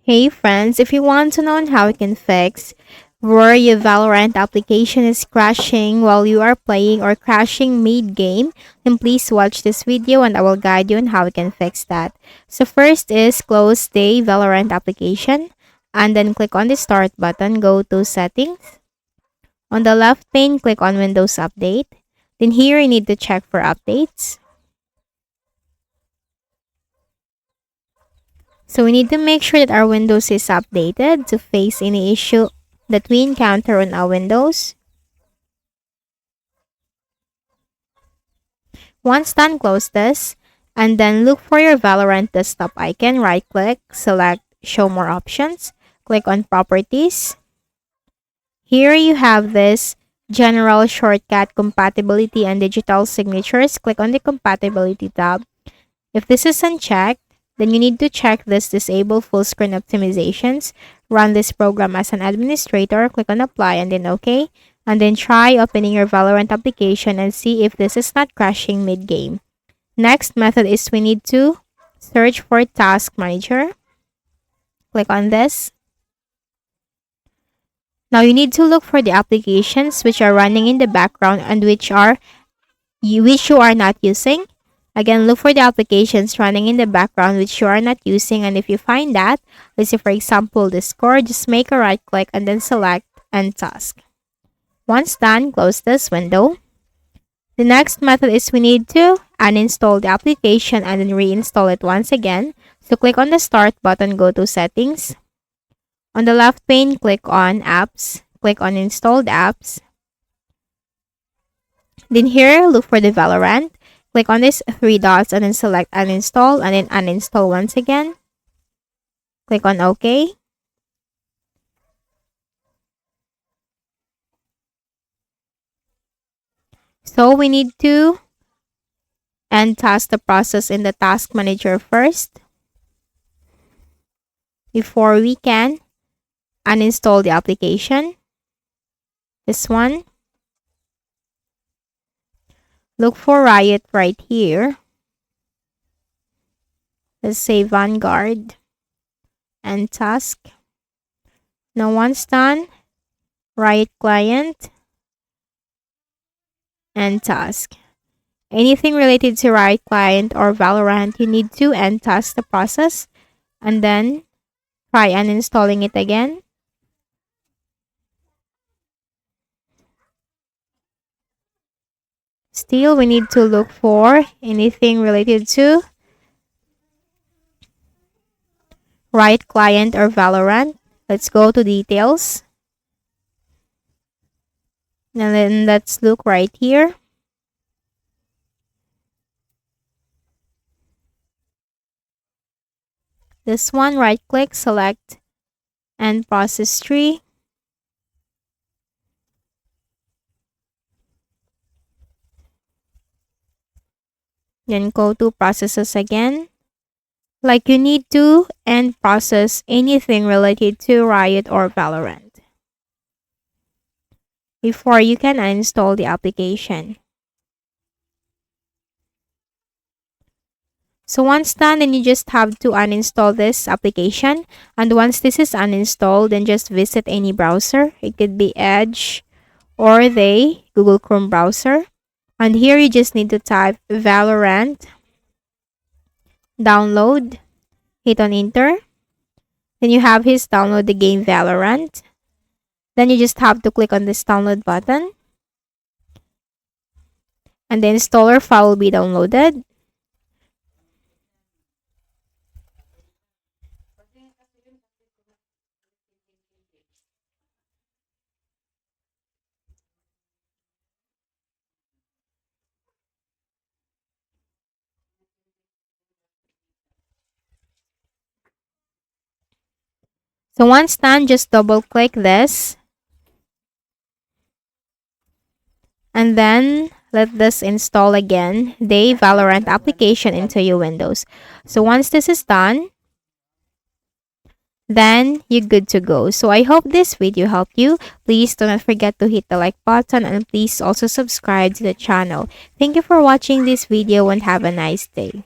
Hey friends, if you want to know on how you can fix where your Valorant application is crashing while you are playing or crashing mid-game, then please watch this video and I will guide you on how you can fix that. So first is close the Valorant application and then click on the start button, go to settings. On the left pane, click on Windows Update. Then here you need to check for updates. So we need to make sure that our Windows is updated to face any issue that we encounter on our Windows. Once done, close this and then look for your Valorant desktop icon. Right click, select show more options, click on properties. Here you have this general shortcut compatibility and digital signatures. Click on the compatibility tab. If this is unchecked, then you need to check this disable full screen optimizations. Run this program as an administrator. Click on apply and then OK. And then try opening your Valorant application and see if this is not crashing mid-game. Next method is we need to search for Task Manager. Click on this. Now you need to look for the applications which are running in the background and which you are not using. Again, look for the applications running in the background which you are not using, and if you find that, let's say for example Discord, just make a right click and then select End Task. Once done, close this window. The next method is we need to uninstall the application and then reinstall it once again. So click on the Start button, go to Settings. On the left pane, click on Apps. Click on Installed Apps. Then here, look for the Valorant. Click on these three dots and then select uninstall and then uninstall once again. Click on OK. So we need to end task the process in the task manager first before we can uninstall the application. This one. Look for Riot right here. Let's say Vanguard and Task. Now once done, Riot Client and Task. Anything related to Riot Client or Valorant, you need to end task the process and then try uninstalling it again. Still, we need to look for anything related to Riot Client or Valorant. Let's go to details. And then let's look right here. This one, right click, select End Process Tree. Then go to processes again. Like you need to end process anything related to Riot or Valorant before you can uninstall the application. So once done, then you just have to uninstall this application. And once this is uninstalled, then just visit any browser. It could be Edge or the Google Chrome browser. And here you just need to type Valorant, download, hit on enter. Then you have his download the game Valorant. Then you just have to click on this download button. And the installer file will be downloaded. So once done, just double click this. And then let this install again the Valorant application into your Windows. So once this is done, then you're good to go. So I hope this video helped you. Please do not forget to hit the like button and please also subscribe to the channel. Thank you for watching this video and have a nice day.